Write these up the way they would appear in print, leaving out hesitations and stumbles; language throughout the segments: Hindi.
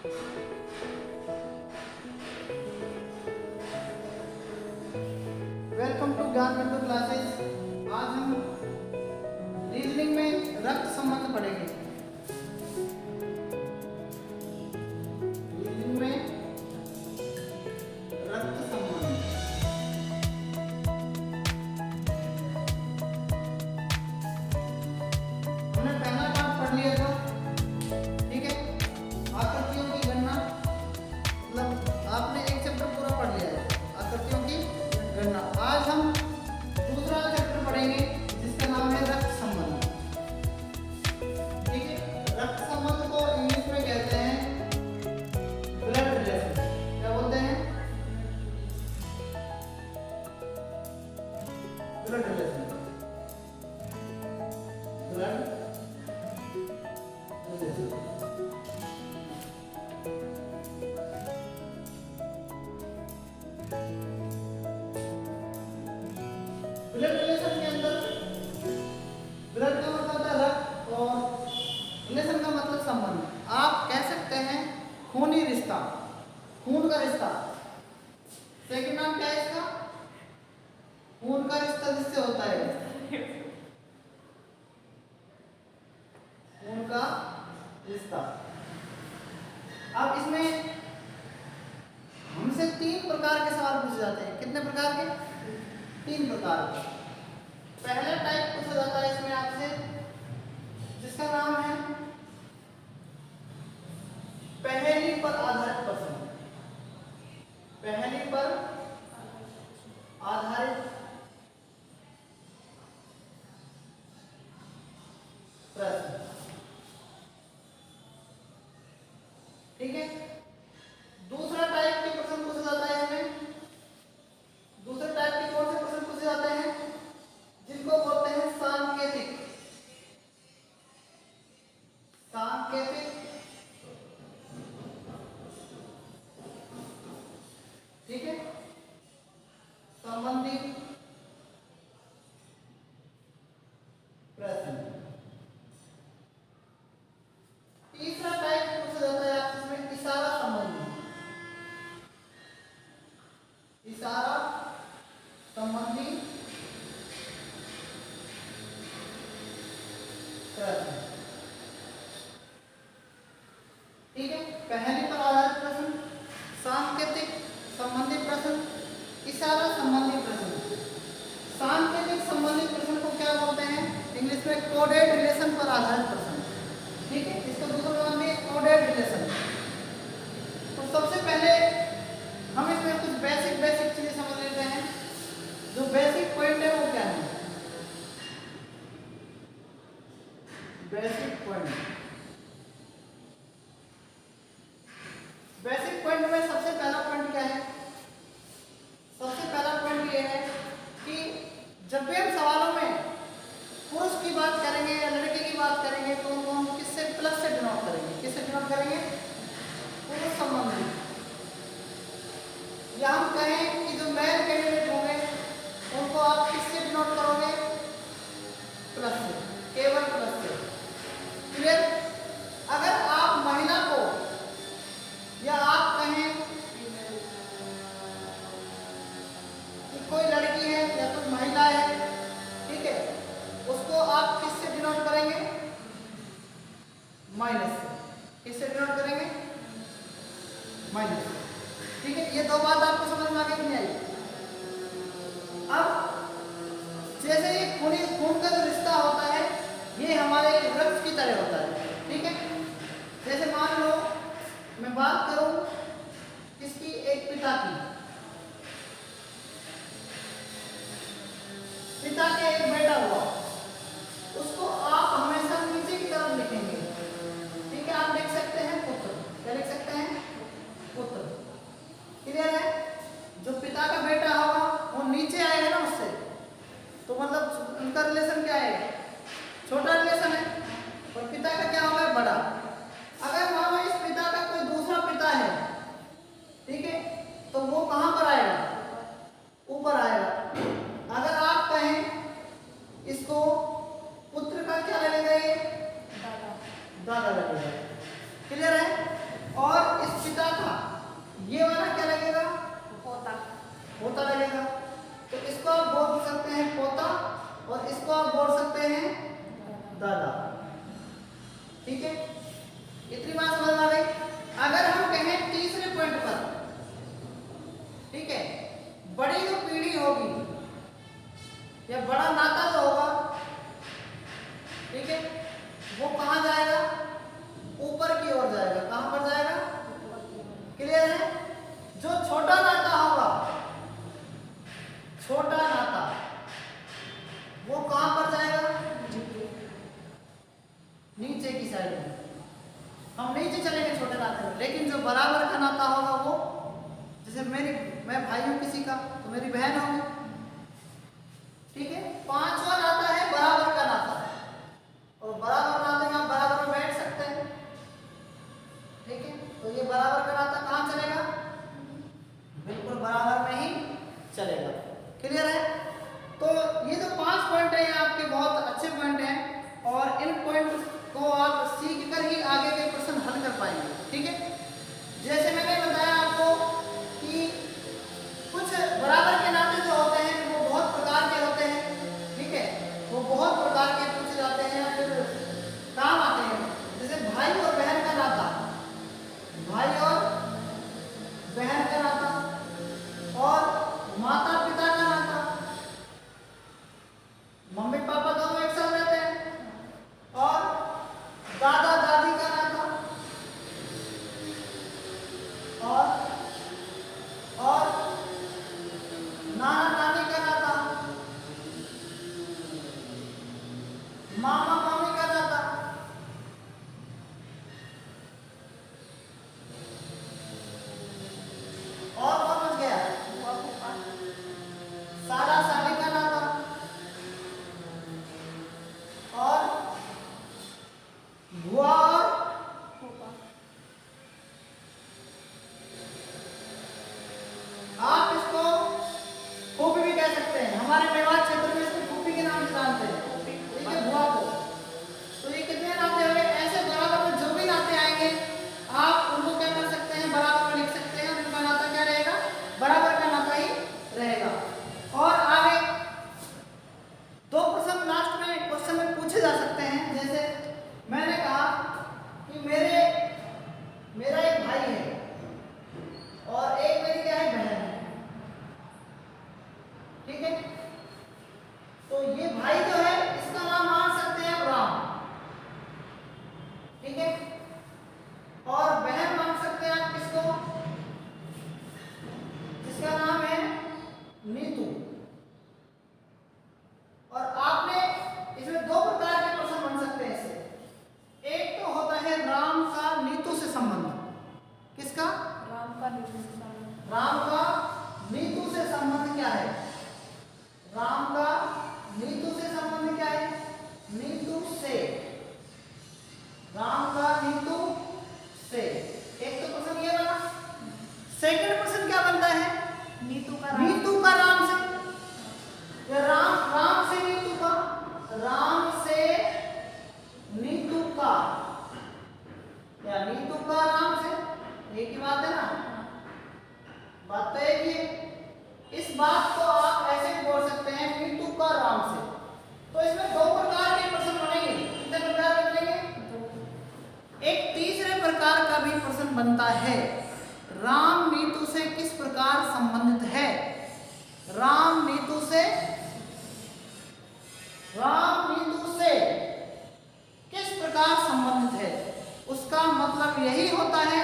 वेलकम टू ज्ञान बिंदु क्लासेस। आज हम रीजनिंग में रक्त संबंध पढ़ेंगे। रीजनिंग में रक्त संबंध। हमने पहला पार्ट पढ़ लिया था, ठीक है। आकृतियों की गणना, मतलब आपने एक चैप्टर पूरा पढ़ लिया है, आकृतियों की गणना। आज हम दूसरा चैप्टर पढ़ेंगे जिसका नाम है रक्त संबंध, ठीक है। रक्त संबंध को इंग्लिश में कहते हैं ब्लड रिलेशन। क्या बोलते हैं? Blood relation. Blood relation. Blood relation के अंदर ब्लड का मतलब होता है रक्त और रिलेशन का मतलब संबंध। आप कह सकते हैं खूनी रिश्ता, खून का रिश्ता। सेकंड नाम क्या है इसका? खून का रिश्ता जिससे होता है, खून का रिश्ता। अब इसमें हमसे 3 प्रकार के सवाल पूछे जाते हैं। कितने प्रकार के? 3 प्रकार के। पहला टाइप पूछा जाता है इसमें आपसे, जिसका नाम है पहेली पर आधारित प्रश्न। पहेली पर आधारित प्रश्न, ठीक है। दूसरा टाइप के प्रश्न पूछा जाता है इसमें। दूसरे टाइप के कौन से प्रश्न पूछे जाते हैं? जिनको बोलते हैं सांकेतिक। सांकेतिक, ठीक है। संबंधी प्रश्न। तीसरा टाइप पूछा जाता है आपसे इसमें इशारा संबंधी। इशारा संबंधी प्रश्न, ठीक है। पहेली पर आधारित प्रश्न, सांकेतिक संबंधी प्रश्न, इशारा संबंधी प्रश्न। सांकेतिक संबंधी प्रश्न को क्या बोलते हैं? इंग्लिश में कोडेड रिलेशन पर आधारित प्रश्न, ठीक है। इसको दूसरा नाम है कोडेड रिलेशन। तो सबसे पहले हम इसमें कुछ बेसिक चीजें समझ लेते हैं। जो बेसिक पॉइंट है वो क्या है? Basic point. बेसिक पॉइंट में सबसे पहला पॉइंट क्या है? सबसे पहला पॉइंट ये है कि जब भी हम सवालों में पुरुष की बात करेंगे या लड़के की बात करेंगे तो उनको हम किससे प्लस से डिनोट करेंगे? किससे डिनोट करेंगे? पुरुष संबंधी। या हम कहें कि जो मेल कैंडिडेट होंगे उनको आप किससे डिनोट करोगे? प्लस से, केवल प्लस से। क्लियर? अगर आप महिला को या आप कहें कि कोई लड़की है या कोई महिला है, ठीक है, उसको आप किससे डिनोट करेंगे? माइनस से। किससे डिनोट करेंगे? माइनस से, ठीक है। ये 2 बात आपको समझ में आ गई कि नहीं आई? अब जैसे ये खून का जो रिश्ता होता है ये हमारे रक्त की तरह होता है, ठीक है। जैसे मान लो मैं बात करूं किसकी? एक पिता की। पिता के एक बेटा हुआ, उसको आप हमेशा नीचे की तरफ लिखेंगे, ठीक है। आप लिख सकते हैं पुत्र। क्या लिख सकते हैं? पुत्र। क्लियर है? जो पिता का बेटा होगा वो नीचे आएगा ना उससे, तो मतलब उनका रिलेशन क्या है? छोटा रिलेशन है। और पिता का क्या होगा? बड़ा। अगर मान लो इस पिता का कोई दूसरा पिता है, ठीक है, तो वो कहां पर आएगा? ऊपर आएगा। अगर आप कहें इस पोता और इसको आप बोल सकते हैं दादा। ठीक है, इतनी बात समझ में आ गई। अगर हम कहें तीसरे पॉइंट पर, ठीक है, बड़ी जो पीढ़ी होगी या बड़ा नाता जो होगा, ठीक है, वो कहाँ जाएगा? ऊपर की ओर जाएगा। कहाँ पर जाएगा? क्लियर है? जो छोटा नाता होगा, छोटा नाता, वो कहाँ पर जाएगा? नीचे की साइड में। हम नीचे चलेंगे छोटे नाते में, लेकिन जो बराबर का नाता होगा वो, जैसे मैं भाई हूं किसी का तो मेरी बहन होगी। ठीक है, पांचवा नाता है बराबर का नाता, और बराबर नाते में आप बराबर में बैठ सकते हैं। ठीक है, तो ये बराबर का नाता कहाँ चलेगा? बिल्कुल बराबर में ही चलेगा। क्लियर है? तो ये जो 5 पॉइंट है, ये आपके बहुत अच्छे पॉइंट हैं, और इन पॉइंट को आप सीख कर ही आगे के प्रश्न हल कर पाएंगे। ठीक है, जैसे मैंने बताया आपको कि कुछ बराबर के नाते जो होते हैं वो बहुत प्रकार के होते हैं। ठीक है, वो बहुत प्रकार के पूछे जाते हैं, फिर काम आते हैं। जैसे भाई और बहन का नाता, भाई और बहन का नाता, और माता पिता का नाता, मम्मी पापा दोनों एक साथ रहते हैं, और दादा दादी का नाता, और नाना नानी का नाता, मामा मामी का नाता, और कौन बच गया? साला साली का नाता, और बुआ और आप इसको फूफी भी कह सकते हैं। हमारे मेवाड़ क्षेत्र में इसको फूफी के नाम से जानते हैं। ठीक है, बुआ को। तो ये कितने नाते हुए? ऐसे बराबर में जो भी नाते आएंगे आप उनको क्या कर सकते हैं? बराबर में लिख सकते हैं, उनका नाता क्या रहेगा? बराबर का नाता ही रहेगा। और आगे 2 प्रश्न लास्ट में क्वेश्चन में पूछे जा सकते हैं। जैसे मैंने कहा कि मेरा एक भाई है और एक मेरी क्या है? बहन है। ठीक है, तो ये भाई जो है इसका नाम मान सकते हैं राम। ठीक है, और बहन मान सकते हैं आप किसको? जिसका नाम है नीतू। और आपने इसमें 2 प्रकार के प्रश्न बन सकते हैं इससे। एक तो होता है राम का नीतू से संबंध। किसका? राम का नीतू से संबंध। राम का नीतू से संबंध क्या है? राम का नीतू से संबंध क्या है? नीतू से, राम का नीतू से। एक तो प्रश्न ये बना। सेकंड प्रश्न क्या बनता है? नीतू का राम से, या राम से नीतू का, राम से नीतू का, या नीतू का राम से। एक ही बात है ना? बात तो एक ही है। इस बात को आप ऐसे भी बोल सकते हैं नीतू का राम से। तो इसमें 2 प्रकार के प्रश्न बनेंगे। कितने प्रकार के बनेंगे? 2। एक तीसरे प्रकार का भी प्रश्न बनता है, राम नीतू से किस प्रकार संबंधित है? राम नीतू से किस प्रकार संबंधित है? उसका मतलब यही होता है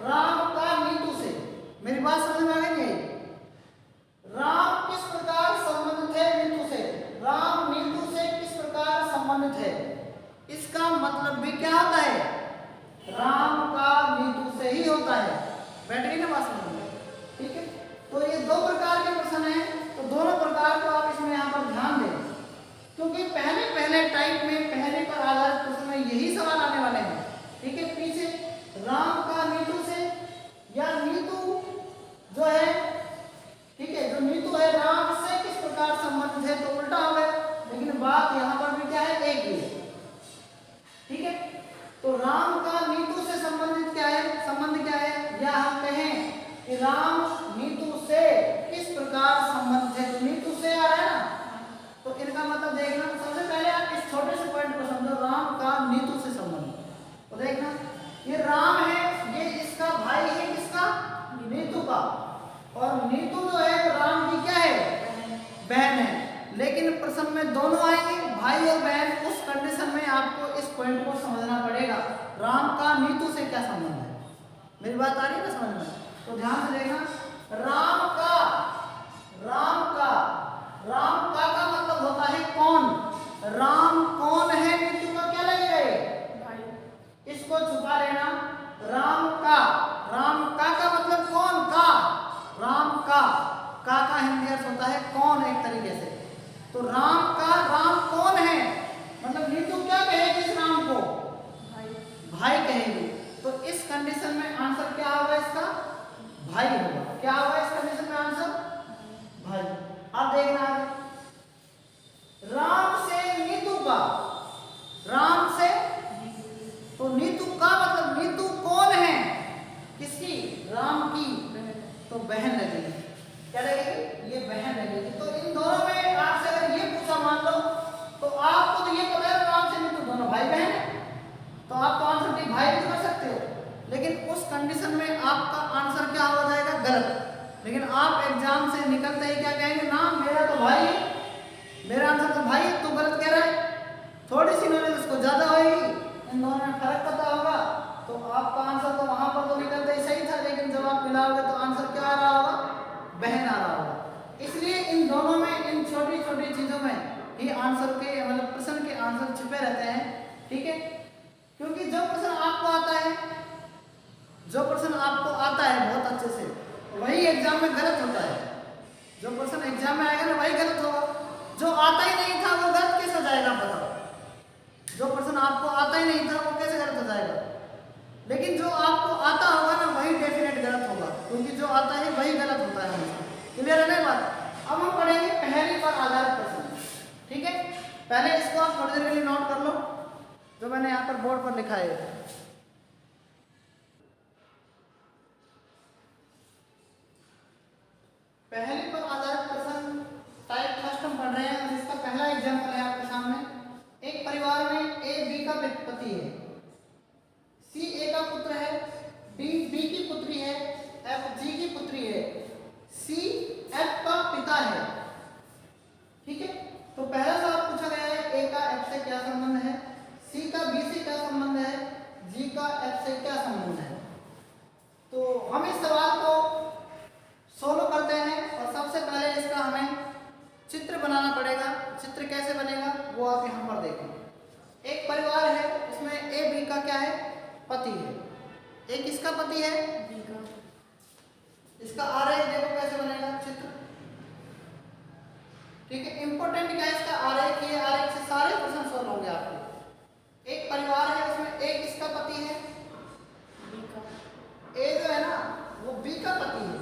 राम का नीतू से। मेरी बात समझ में आ गई है? राम किस प्रकार संबंधित है नीतू से? राम नीतू से किस प्रकार संबंधित है? इसका मतलब भी क्या होता है? राम का नीतू से ही होता है। बैठ गई ना बात समझ में? ठीक है, तो ये 2 प्रकार के प्रश्न हैं, तो दोनों प्रकार को आप इसमें यहाँ पर ध्यान दें, क्योंकि पहले टाइप में पहले पर आधारित प्रश्न में यही सवाल आने वाले हैं। ठीक है, पीछे राम का नीतू से, या नीतू जो है, ठीक है, जो नीतू है राम से किस प्रकार संबंधित है, तो उल्टा हो गया। लेकिन बात यहाँ पर भी क्या है? एक ही है। ठीक है, तो राम का नीतू से संबंधित क्या है? संबंध क्या है? या हम कहें कि राम नीतू से किस प्रकार संबंधित है? तो नीतू से आ रहा है ना, मतलब देखना, सबसे पहले आप इस छोटे से पॉइंट को समझो, राम का नीतू से संबंध। तो देखना ये राम है, ये इसका भाई है, किसका? नीतू का। और नीतू जो है राम की क्या है? बहन है। लेकिन प्रश्न में दोनों आएंगे, भाई और बहन। उस कंडीशन में आपको इस पॉइंट को समझना पड़ेगा, राम का नीतू से क्या संबंध है। मेरी बात आ रही है ना समझ में? तो ध्यान से देखना, राम का मतलब होता है कौन। राम कौन है, नीतू का क्या लगेगा ये? भाई। इसको छुपा लेना। राम का मतलब कौन का? राम का हिंदी अर्थ होता है कौन, एक तरीके से। तो राम कौन है, मतलब नीतू क्या कहेगी इस राम को? भाई कहेगी। तो इस कंडीशन में आंसर क्या होगा इसका? भाई होगा। क्या होगा इस कंडीशन में आंसर? भाई। अब देखना आगे, राम से नीतू का, राम से तो नीतू का मतलब नीतू कौन है, किसकी? राम की। तो बहन लगेगी। क्या लगेगी? ये बहन लगेगी। तो इन दोनों में आपसे अगर ये पूछा मान लो, तो आपको तो ये पता है राम से नीतू दोनों भाई बहन है, तो आप तो आंसर ठीक भाई भी कर सकते हो। लेकिन उस कंडीशन में आपका आंसर क्या हो जाएगा? गलत। लेकिन आप एग्जाम से निकलते ही क्या कहेंगे? ना मेरा तो भाई है, मेरा आंसर तो भाई है, तू गलत कह रहा है। थोड़ी सी नॉलेज उसको ज्यादा होगी, इन दोनों में फर्क पता होगा, तो आपका आंसर तो वहां पर तो निकलते ही सही था, लेकिन जब आप मिलाओगे तो आंसर क्या आ रहा होगा? बहन आ रहा होगा। इसलिए इन दोनों में, इन छोटी छोटी चीजों में ही आंसर के मतलब प्रश्न के आंसर छिपे रहते हैं। ठीक है, क्योंकि जो प्रश्न आपको आता है बहुत अच्छे से, वही एग्जाम में गलत होता है। जो प्रश्न एग्जाम में आएगा ना वही गलत होगा। जो आता ही नहीं था वो गलत कैसे हो जाएगा, बताओ? जो प्रश्न आपको आता ही नहीं था वो कैसे गलत हो जाएगा? लेकिन जो आपको आता होगा ना वही डेफिनेट गलत होगा, क्योंकि जो आता है वही गलत होता है हमेशा। क्लियर है ना बात? अब हम पढ़ेंगे पहेली पर आधारित प्रश्न। ठीक है, पहले इसको आप थोड़ी देर के लिए नोट कर लो, जो मैंने यहाँ पर बोर्ड पर लिखा है। पहेली पर आधारित प्रश्न टाइप फर्स्ट हम पढ़ रहे हैं, और इसका पहला एग्जाम्पल है आपके सामने। एक परिवार में ए बी का पति है, सी ए का पुत्र है, डी बी की पुत्री है, एफ जी की पुत्री है, सी एफ का पिता है। ठीक है, तो पहला सवाल पूछा गया है, ए का एफ से क्या संबंध है, सी का बी से क्या संबंध है, जी का एफ से क्या संबंध है। तो हम इस सवाल को सोल्व करते हैं, और सबसे पहले इसका हमें चित्र बनाना पड़ेगा। चित्र कैसे बनेगा वो आप यहाँ पर देखें। एक परिवार है, उसमें ए बी का क्या है? पति है। एक किसका पति है? बी का। इसका आरेख देखो कैसे बनेगा चित्र। ठीक है, इंपॉर्टेंट क्या है इसका आरेख, ये आरेख से सारे प्रश्न सोल्व होंगे आपके। एक परिवार है, उसमें एक किसका पति है? बी का। ए जो है ना वो बी का पति है,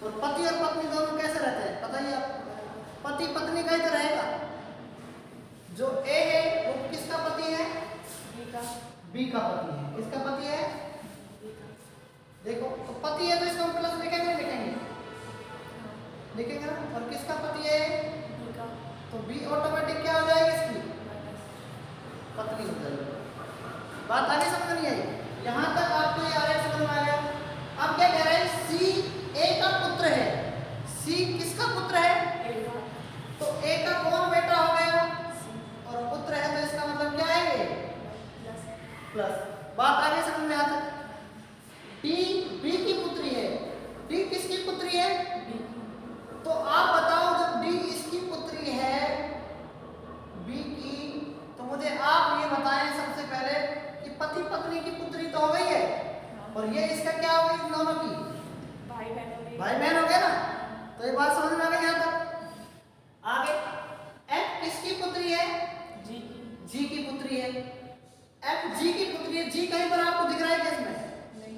और पति और पत्नी दोनों कैसे रहते हैं पता ही आपको? पति पत्नी का ही तो रहेगा। जो ए है वो किसका पति है? बी का। बी का पति है। किसका पति है? बी का। देखो, तो पति है तो इसको हम प्लस लिखेंगे, लिखेंगे ना। और किसका पति है? बी का। तो बी ऑटोमेटिक क्या हो जाएगी इसकी? पत्नी हो जाएगी। बात आगे समझ नहीं आई? यहाँ तक आपको ये आरेख समझ में आ गया। अब क्या कह रहे हैं? सी ए का पुत्र है। सी किसका पुत्र है? ए का। तो ए का कौन बेटा हो गया? सी। और पुत्र है तो इसका मतलब क्या है ये? प्लस। प्लस। बात आगे समझ में आता है? डी बी की पुत्री है। डी किसकी पुत्री है? बी की। तो आप बताओ, जब डी इसकी पुत्री है बी की, तो मुझे आप ये बताएं सबसे पहले कि पति पत्नी की पुत्री तो हो गई है, और ये इसका क्या हो गई? इन दोनों की भाई बहन हो गए। भाई बहन हो गया ना। तो ये बात समझ में आ गई यहाँ तक? आगे एफ किसकी पुत्री है? जी की। जी की पुत्री है। एफ जी की पुत्री है। जी कहीं पर आपको दिख रहा है क्या इसमें? नहीं।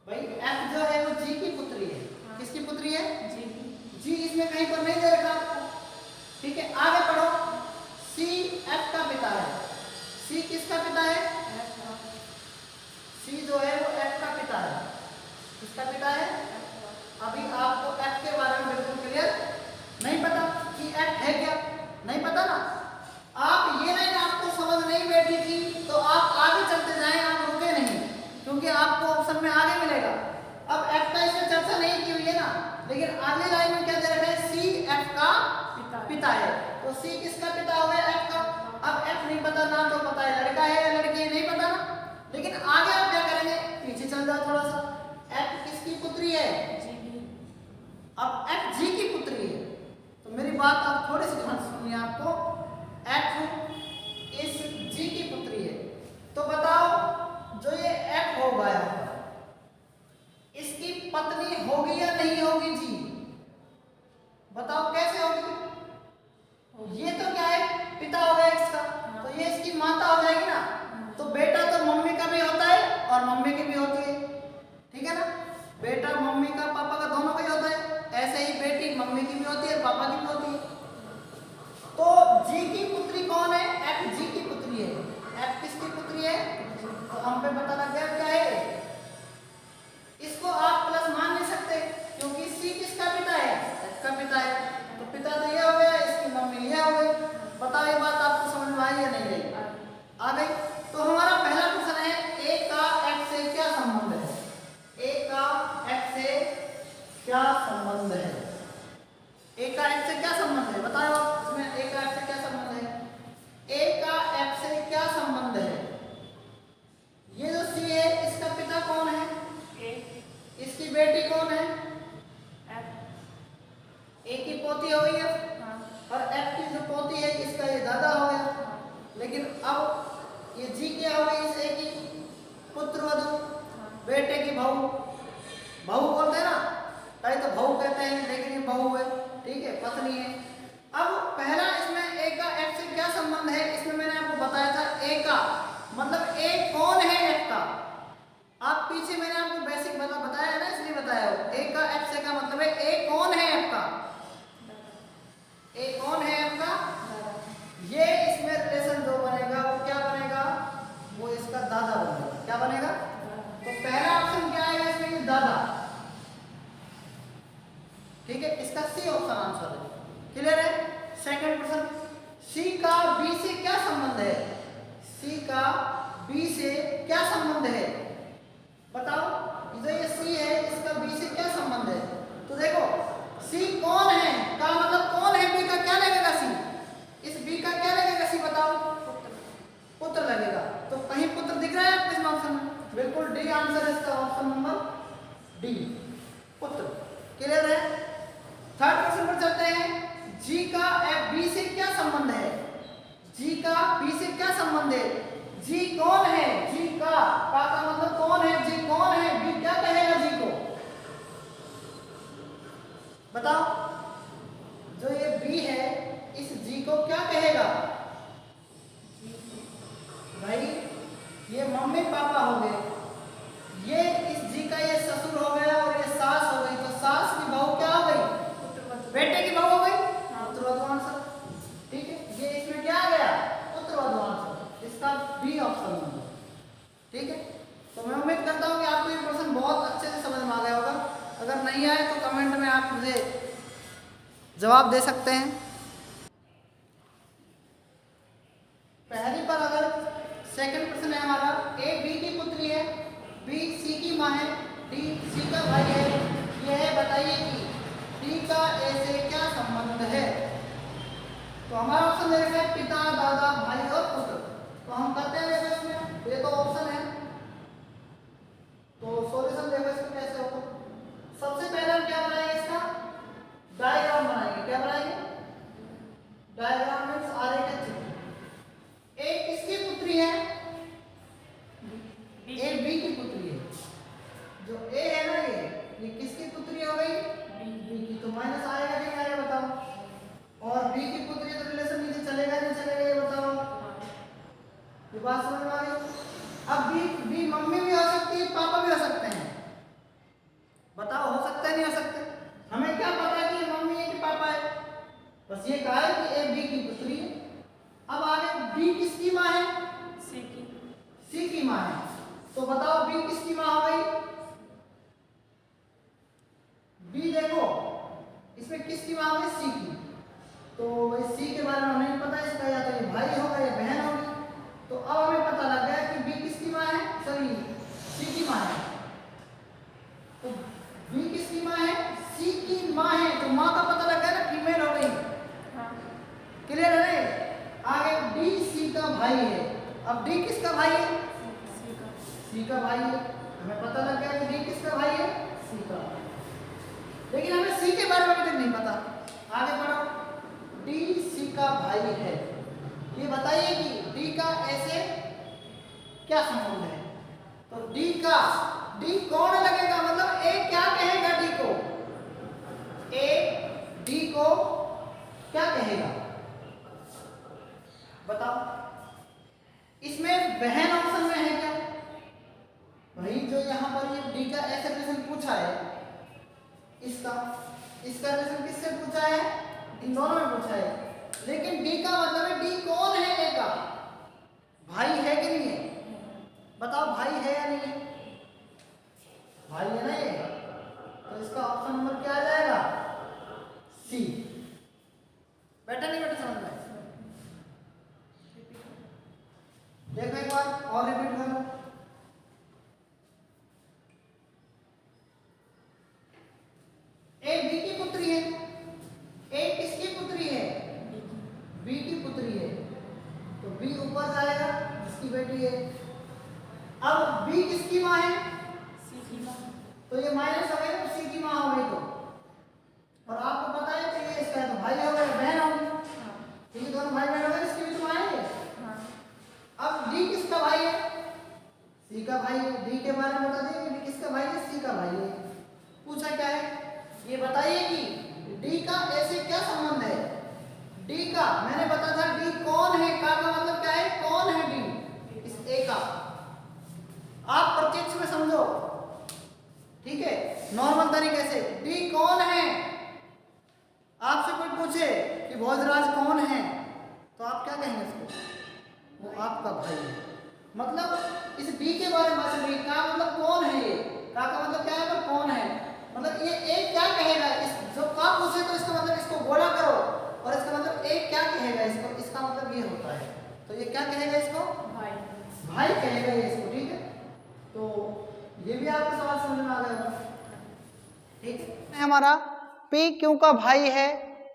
भाई एफ जो है वो जी की पुत्री है। हाँ। किसकी पुत्री है? जी की। जी इसमें कहीं पर नहीं दे रखा आपको। ठीक है, आगे पढ़ो। सी एफ का पिता है। सी किसका पिता है? एफ का। सी जो है वो एफ का पिता है। किसका पिता है? एफ का। अभी आपको एफ के बारे में बिल्कुल क्लियर नहीं पता कि एफ है क्या। आपको ऑप्शन में आगे मिलेगा। अब एफ का इसमें चर्चा नहीं की हुई है ना, लेकिन अगली लाइन में क्या दे रखा है, सी एफ का पिता है। तो सी किसका पिता हो गया, एफ का। अब एफ नहीं पता ना, तो पता है लड़का है या लड़की है, नहीं पता ना, लेकिन आगे आप क्या करेंगे, पीछे चल जाओ थोड़ा सा। एफ किसकी पुत्री है, अब एफ जी की पुत्री है। तो मेरी बात आप थोड़ी सी ध्यान से सुनिए, आपको एफ इस जी की पुत्री है। तो बताओ जो ये एफ होगा इसकी पत्नी होगी या नहीं होगी जी, बताओ कैसे होगी। ये तो क्या है, पिता हो गया इसका, तो ये इसकी माता हो जाएगी ना। तो बेटा तो मम्मी का भी होता है और मम्मी की भी होती है, ठीक है ना। बेटा मम्मी का पापा का दोनों का ही होता है, ऐसे ही बेटी मम्मी की भी होती है और पापा की भी होती है। तो जी की पुत्री कौन है, एफ जी की पुत्री है। एफ किसकी पुत्री है, तो हम पे पता लग गया क्या है। इसको आप प्लस मान नहीं सकते क्योंकि सी किसका पिता है, एफ का पिता है। तो पिता तो ये हो गया, इसकी मम्मी ये हो गई। बताओ ये बात आपको समझ में आई या नहीं आई, आ गई। तो हमारा पहला प्रश्न है, ए का एफ से क्या संबंध है, ए का एफ से क्या संबंध है, ए का एफ से क्या संबंध है, बताओ इसमें ए का एफ से क्या संबंध है। ए का एफ से क्या संबंध है, ये जो सी है इसका पिता कौन है, इसकी बेटी कौन है, ए की पोती हो गई है, और एफ की जो पोती है इसका ये दादा हो गया। लेकिन अब ये जी क्या हो गई, इस ए की पुत्र वधु, बेटे की बहू, बहू बोलते हैं ना, कई तो बहू कहते हैं लेकिन ये बहू है, ठीक है, पत्नी है। अब पहला इसमें ए का एफ से क्या संबंध है, इसमें मैंने आपको बताया था ए का मतलब ए कौन है एफ का। आप पीछे मैंने आपको बेसिक बताया है ना, इसलिए बताया हो। ए का एफ से का मतलब है ए कौन है एफ का, ए कौन है एफ का, ये इसमें रिलेशन जो बनेगा वो क्या बनेगा, वो इसका दादा बनेगा। क्या बनेगा, तो पहला ऑप्शन क्या आएगा इसमें, ये दादा, ठीक है, इसका सी ऑप्शन आंसर है। क्लियर है। सेकंड प्रश्न, सी का बी से क्या संबंध है, सी का बी से क्या संबंध है, बताओ। जो ये सी है इसका बी से क्या संबंध है। तो देखो सी कौन है का मतलब कौन है, बी का क्या लगेगा सी, इस बी का क्या लगेगा सी, बताओ, पुत्र लगेगा। तो कहीं पुत्र दिख रहा है आपको इसमें ऑप्शन में, बिल्कुल डी आंसर है इसका, ऑप्शन नंबर डी, पुत्र। क्लियर है। थर्ड क्वेश्चन पर चलते हैं, जी का एफ बी से क्या संबंध है, जी का बी से क्या संबंध है, जी कौन है, जी का मतलब कौन है, जी कौन है, बी क्या कहेगा जी को, बताओ। जो ये बी है इस जी को क्या कहेगा, भाई ये मम्मी पापा हो गए, ये इस जी का ये ससुर हो गया और ये सास हो गई। तो सास की बहू क्या हो गई, बेटे की बहू हो गई, पुत्रवधू आंसर, ठीक है। ये इसमें क्या आ गया, पुत्रवधू आंसर, इसका बी ऑप्शन होगा, ठीक है। तो मैं उम्मीद करता हूँ कि आपको ये क्वेश्चन बहुत अच्छे से समझ में आ गया होगा। अगर नहीं आए तो कमेंट में आप मुझे जवाब दे सकते हैं। पहली पर अगर सेकंड प्रश्न है हमारा, ए बी की पुत्री है, बी सी की माँ है, डी सी का भाई है, यह बताइए कि डी का ए से क्या संबंध है। तो हमारा ऑप्शन दे रखा है पिता, दादा, भाई और पुत्र। तो हम करते हैं इसमें, ये तो ऑप्शन है, तो सॉल्यूशन देखो इसमें कैसे होगा। सबसे पहले हम क्या बनाएंगे, इसका डायग्राम बनाएंगे। क्या बनाएंगे, डायग्राम मींस आरेख चित्र। ए किसकी पुत्री है, ए बी की पुत्री है। जो ए है ना ये किसकी पुत्री हो गई, बी की। तो माइनस आएगा कि नहीं आएगा बताओ। और बी की पुत्री तो रिलेशन नीचे चलेगा नहीं चलेगा, ये बताओ। ये बात समझ में आ गई। अब बी क्या संबंध है। तो डी का डी कौन लगेगा, मतलब ए क्या कहेगा डी को, ए डी को क्या कहेगा बताओ। इसमें बहन ऑप्शन में है क्या, वही जो यहाँ पर ये डी का ऐसा क्वेश्चन पूछा है, इसका क्वेश्चन किससे पूछा है, इन दोनों में पूछा है। लेकिन डी का मतलब है डी कौन है, ए का भाई है कि नहीं है, बताओ भाई है या नहीं है, भाई है ना ये, तो इसका ऑप्शन नंबर क्या आ जाएगा, सी। बेटा नहीं बेटा समझ में, देखो एक बार और रिपीट करो। ए बी की पुत्री है, ए किसकी पुत्री है, बी की पुत्री है, तो बी ऊपर जाएगा जिसकी बेटी है। अब बी किसकी माँ है, सी की माँ, तो ये माइनस हो गई, तो सी की माँ हो गई। तो और आपको पता है कि ये इसका तो भाई हो गया, बहन होगी, हाँ ठीक है, दोनों भाई बहन हो गए, इसकी भी तो माँ है। हाँ अब डी किसका भाई है, सी का भाई है। डी के बारे में बता दिए, डी किसका भाई है, सी का भाई है। पूछा क्या है, ये बताइए कि डी का ऐसे क्या संबंध है। डी का मैंने बताया था, डी कौन है, का मतलब क्या है, कौन है डी, इस ए का। आप प्रत्यक्ष में समझो, ठीक है, नॉर्मल तरीके से। डी कौन है, आपसे कोई पूछे कि भोजराज कौन है, तो आप क्या कहेंगे इसको, वो आपका भाई है। मतलब इस डी के बारे में बात करें, का मतलब कौन है, ये का मतलब क्या है, पर कौन है, मतलब ये ए क्या कहेगा, इस जो का पूछे तो इसका मतलब इसको गोला करो, और इसका मतलब ए क्या कहेगा इसको, इसका मतलब ये होता है, तो ये क्या कहेगा इसको, भाई, भाई कहेगा ये इसको, ठीक है। तो ये भी आपको सवाल समझ में आ गया, ठीक है। हमारा P क्यों का भाई है,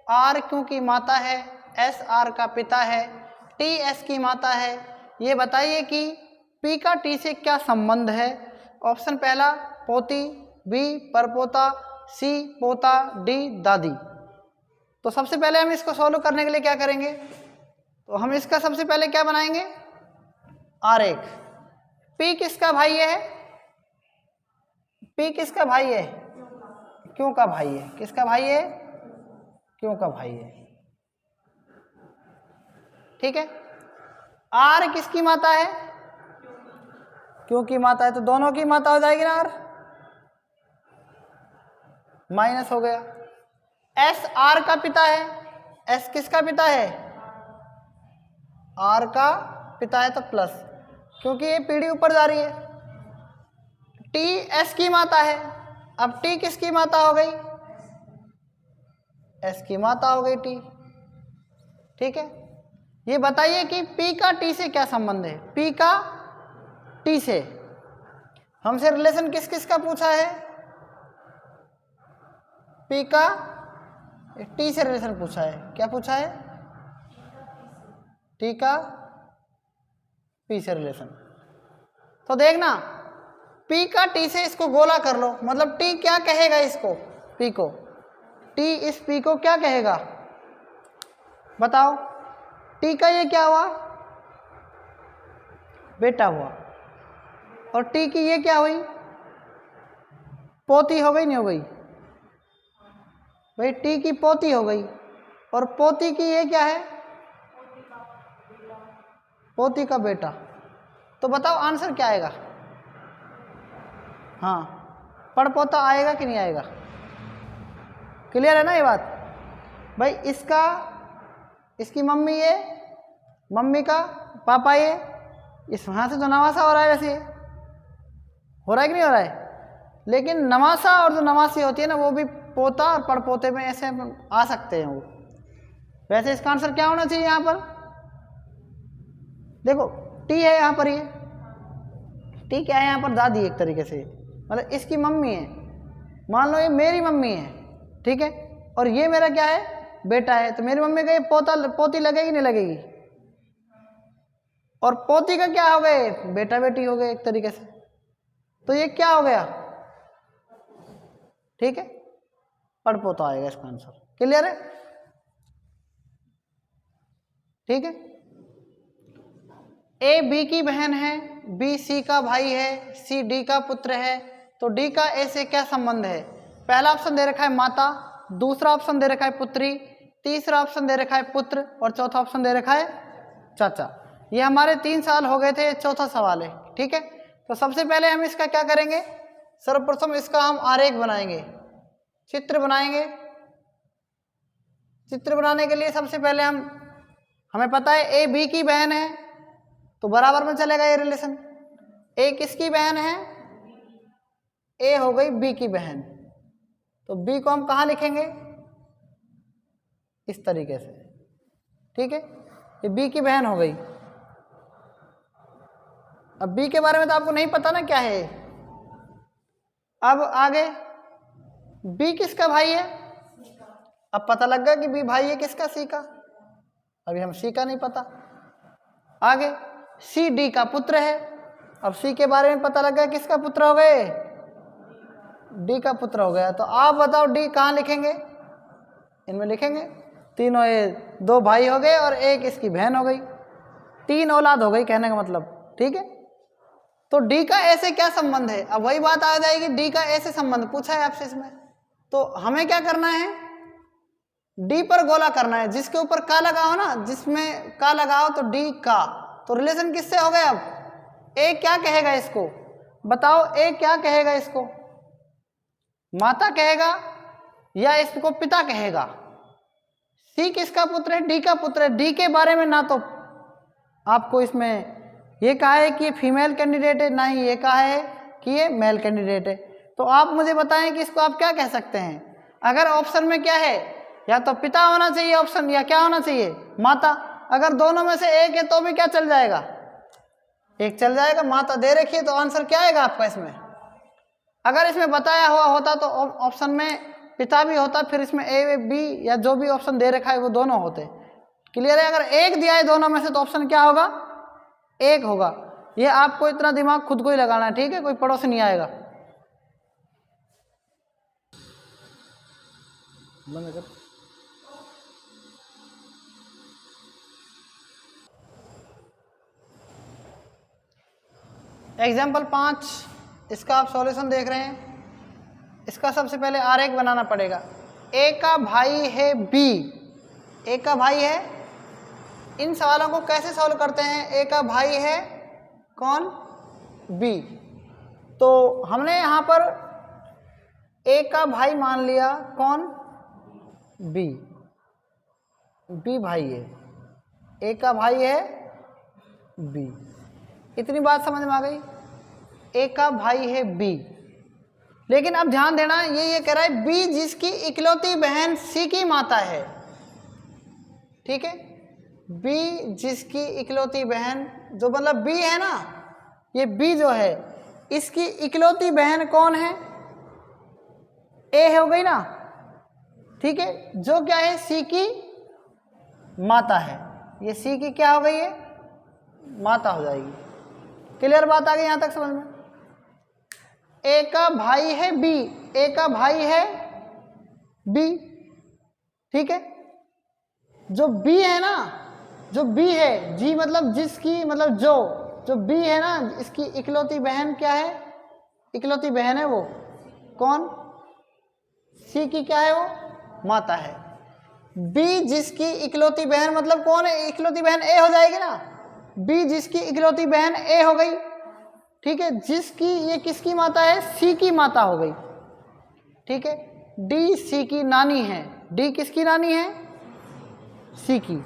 R क्यों की माता है, S R का पिता है, T S की माता है। ये बताइए कि P का T से क्या संबंध है। ऑप्शन पहला पोती, B परपोता, C पोता, D दादी। तो सबसे पहले हम इसको सॉल्व करने के लिए क्या करेंगे, तो हम इसका सबसे पहले क्या बनाएंगे, आरेख। P किसका भाई है, P किसका भाई है, क्यों का भाई है, किसका भाई है, क्यों का भाई है, ठीक है। R किसकी माता है, क्यों की माता है, तो दोनों की माता हो जाएगी ना R, माइनस हो गया। S R का पिता है, S किसका पिता है, R का पिता है, तो प्लस, क्योंकि ये पीढ़ी ऊपर जा रही है। T S की माता है, अब T किसकी माता हो गई, S की माता हो गई T, ठीक है। ये बताइए कि P का T से क्या संबंध है, P का T से हमसे रिलेशन किस किस का पूछा है, P का T से रिलेशन पूछा है, क्या पूछा है, T का P से रिलेशन। तो देखना P का T से इसको गोला कर लो, मतलब T क्या कहेगा इसको, P को, T इस P को क्या कहेगा बताओ। T का ये क्या हुआ, बेटा हुआ, और T की ये क्या हुई, पोती हो गई, नहीं हो गई भाई, T की पोती हो गई, और पोती की ये क्या है, पोती का बेटा। तो बताओ आंसर क्या आएगा, हाँ पड़पोता आएगा कि नहीं आएगा, क्लियर है ना ये बात भाई। इसका इसकी मम्मी ये, मम्मी का पापा ये, इस वहाँ से जो नवासा हो रहा है वैसे हो रहा है कि नहीं हो रहा है, लेकिन नवासा और जो नवासी होती है ना, वो भी पोता और पड़पोते में ऐसे आ सकते हैं वो। वैसे इसका आंसर क्या होना चाहिए यहाँ पर, देखो टी है यहाँ पर, ये टी क्या है यहाँ पर, दादी एक तरीके से, मतलब इसकी मम्मी है, मान लो ये मेरी मम्मी है, ठीक है, और ये मेरा क्या है, बेटा है, तो मेरी मम्मी का ये पोता पोती लगेगी नहीं लगेगी, और पोती का क्या हो गए, बेटा बेटी हो गए एक तरीके से, तो ये क्या हो गया, ठीक है, पड़पोता आएगा इसका आंसर, क्लियर है, ठीक है। ए बी की बहन है, बी सी का भाई है, सी डी का पुत्र है, तो डी का ए से क्या संबंध है? पहला ऑप्शन दे रखा है माता, दूसरा ऑप्शन दे रखा है पुत्री, तीसरा ऑप्शन दे रखा है पुत्र और चौथा ऑप्शन दे रखा है चाचा। ये हमारे 3 सवाल हो गए थे, चौथा सवाल है। ठीक है, तो सबसे पहले हम इसका क्या करेंगे, सर्वप्रथम इसका हम आरेख बनाएंगे, चित्र बनाएंगे। चित्र बनाने के लिए सबसे पहले हमें पता है ए बी की बहन है, तो बराबर में चलेगा ये रिलेशन। ए किसकी बहन है? ए हो गई बी की बहन, तो बी को हम कहाँ लिखेंगे? इस तरीके से। ठीक है, ये बी की बहन हो गई। अब बी के बारे में तो आपको नहीं पता ना क्या है। अब आगे बी किसका भाई है? अब पता लग गया कि बी भाई है किसका? सी का। अभी हम सी का नहीं पता। आगे सी डी का पुत्र है। अब सी के बारे में पता लग गया किसका पुत्र हो गए? डी का पुत्र हो गया। तो आप बताओ डी कहाँ लिखेंगे? इनमें लिखेंगे। तीनों ये 2 भाई हो गए और एक इसकी बहन हो गई, 3 औलाद हो गई कहने का मतलब। ठीक है, तो डी का ए से क्या संबंध है? अब वही बात आ जाएगी, डी का ए से संबंध पूछा है आपसे इसमें। तो हमें क्या करना है? डी पर गोला करना है, जिसके ऊपर का लगाओ ना, जिसमें का लगाओ तो डी का। तो रिलेशन किससे हो गए? अब ए क्या कहेगा इसको? बताओ, ए क्या कहेगा इसको? माता कहेगा या इसको पिता कहेगा? सी किसका पुत्र है? डी का पुत्र है। डी के बारे में ना तो आपको इसमें ये कहा है कि ये फीमेल कैंडिडेट है, ना ही ये कहा है कि ये मेल कैंडिडेट है। तो आप मुझे बताएं कि इसको आप क्या कह सकते हैं? अगर ऑप्शन में क्या है, या तो पिता होना चाहिए ऑप्शन, या क्या होना चाहिए? माता। अगर दोनों में से एक है तो भी क्या चल जाएगा? एक चल जाएगा। माता दे रखी है तो आंसर क्या आएगा आपका इसमें? अगर इसमें बताया हुआ होता तो ऑप्शन में पिता भी होता, फिर इसमें ए बी या जो भी ऑप्शन दे रखा है वो दोनों होते। क्लियर है? अगर एक दिया है दोनों में से तो ऑप्शन क्या होगा? एक होगा। ये आपको इतना दिमाग खुद को ही लगाना है। ठीक है, कोई पड़ोस नहीं आएगा। बंद कर। एग्जाम्पल 5, इसका आप सॉल्यूशन देख रहे हैं। इसका सबसे पहले आरेख बनाना पड़ेगा। ए का भाई है बी, ए का भाई है। इन सवालों को कैसे सॉल्व करते हैं? ए का भाई है कौन? बी। तो हमने यहाँ पर ए का भाई मान लिया कौन? बी। बी भाई है, ए का भाई है बी। इतनी बात समझ में आ गई? ए का भाई है बी। लेकिन अब ध्यान देना, ये कह रहा है बी जिसकी इकलौती बहन सी की माता है। ठीक है, बी जिसकी इकलौती बहन, जो मतलब बी है ना, ये बी जो है इसकी इकलौती बहन कौन है? ए हो गई ना। ठीक है, जो क्या है? सी की माता है। ये सी की क्या हो गई है? माता हो जाएगी। क्लियर बात आ गई यहां तक समझ में? ए का भाई है बी, ए का भाई है बी। ठीक है, जो बी है ना, जो बी है, जी मतलब जिसकी, मतलब जो बी है ना, इसकी इकलौती बहन क्या है? इकलौती बहन है वो कौन? सी की क्या है? वो माता है। बी जिसकी इकलौती बहन मतलब कौन है? इकलौती बहन ए हो जाएगी ना। बी जिसकी इकलौती बहन ए हो गई। ठीक है, जिसकी, ये किसकी माता है? सी की माता हो गई। ठीक है, डी सी की नानी है। डी किसकी नानी है? सी की।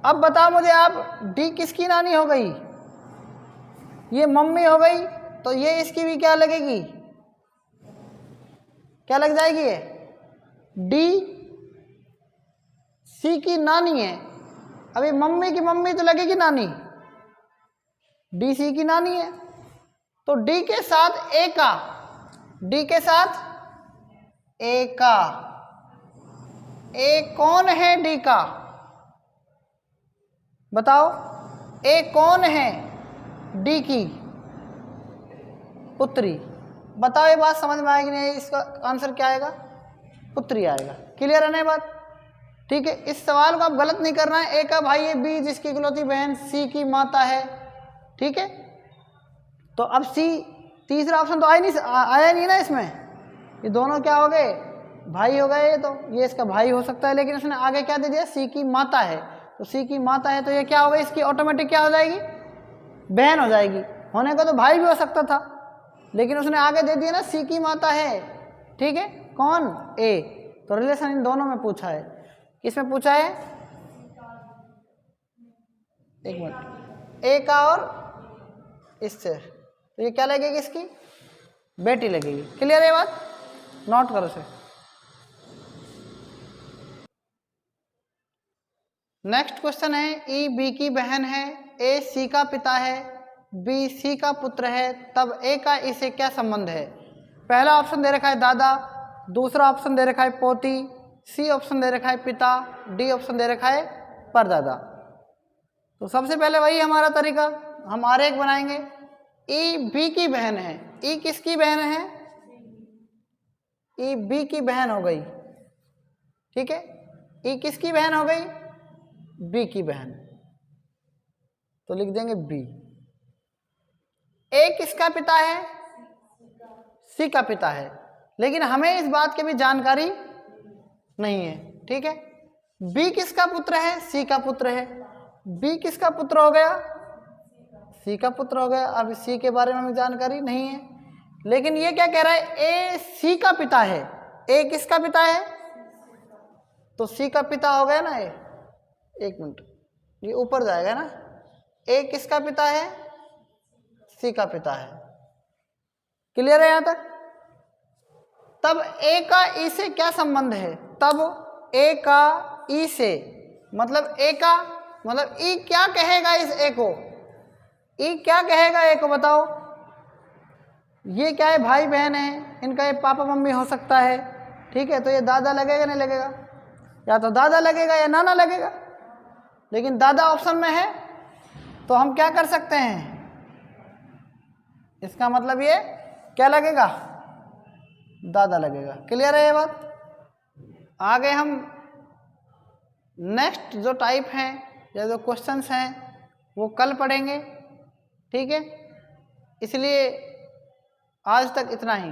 अब बताओ मुझे आप, डी किसकी नानी हो गई? ये मम्मी हो गई, तो ये इसकी भी क्या लगेगी? क्या लग जाएगी? ये डी सी की नानी है। अभी मम्मी की मम्मी तो लगेगी नानी, डी सी की नानी है। तो डी के साथ ए का, डी के साथ ए का, ए कौन है डी का? बताओ, ए कौन है डी की पुत्री? बताओ, ये बात समझ में आएगी नहीं? इसका आंसर क्या आएगा? पुत्री आएगा। क्लियर है ना बात? ठीक है, इस सवाल को आप गलत नहीं करना है। ए का भाई है बी जिसकी इकलौती बहन सी की माता है। ठीक है, तो अब सी, तीसरा ऑप्शन तो आया नहीं ना इसमें, ये दोनों क्या हो गए, भाई हो गए। ये तो ये इसका भाई हो सकता है, लेकिन उसने आगे क्या दे दिया, सी की माता है, तो सी की माता है तो ये क्या होगा, इसकी ऑटोमेटिक क्या हो जाएगी, बहन हो जाएगी। होने को तो भाई भी हो सकता था, लेकिन उसने आगे दे दिया ना सी की माता है, ठीक है। कौन, ए। तो रिलेशन इन दोनों में पूछा है, किसमें पूछा है, एक मिनट, ए का और इससे, तो ये क्या लगेगी, इसकी बेटी लगेगी। क्लियर है बात, नोट करो इसे। नेक्स्ट क्वेश्चन है, ई बी की बहन है, ए सी का पिता है, बी सी का पुत्र है, तब ए का ई से क्या संबंध है। पहला ऑप्शन दे रखा है दादा, दूसरा ऑप्शन दे रखा है पोती, सी ऑप्शन दे रखा है पिता, डी ऑप्शन दे रखा है परदादा। तो सबसे पहले वही हमारा तरीका, हम आरेख बनाएंगे। ई बी की बहन है, ई किसकी बहन है, ई बी की बहन हो गई, ठीक है। ई किसकी बहन हो गई, बी की बहन, तो लिख देंगे बी। ए किसका पिता है, सी का पिता है, लेकिन हमें इस बात की भी जानकारी नहीं है, ठीक है। बी किसका पुत्र है, सी का पुत्र है, बी किसका पुत्र हो गया, सी का पुत्र हो गया। अब सी के बारे में हमें जानकारी नहीं है, लेकिन ये क्या कह रहा है, ए सी का पिता है, ए किसका पिता है, तो सी का पिता हो गया ना ए, एक मिनट ये ऊपर जाएगा ना, ए किसका पिता है, सी का पिता है। क्लियर है यहां तक। तब ए का ई से क्या संबंध है, तब ए का ई से मतलब ए का मतलब ई क्या कहेगा इस ए को, ई क्या कहेगा ए को, बताओ। ये क्या है, भाई बहन है, इनका ये पापा मम्मी हो सकता है, ठीक है। तो ये दादा लगेगा नहीं लगेगा, या तो दादा लगेगा या नाना लगेगा, लेकिन दादा ऑप्शन में है, तो हम क्या कर सकते हैं, इसका मतलब ये क्या लगेगा, दादा लगेगा। क्लियर है ये बात। आगे हम नेक्स्ट जो टाइप हैं या जो क्वेश्चंस हैं वो कल पढ़ेंगे, ठीक है। इसलिए आज तक इतना ही।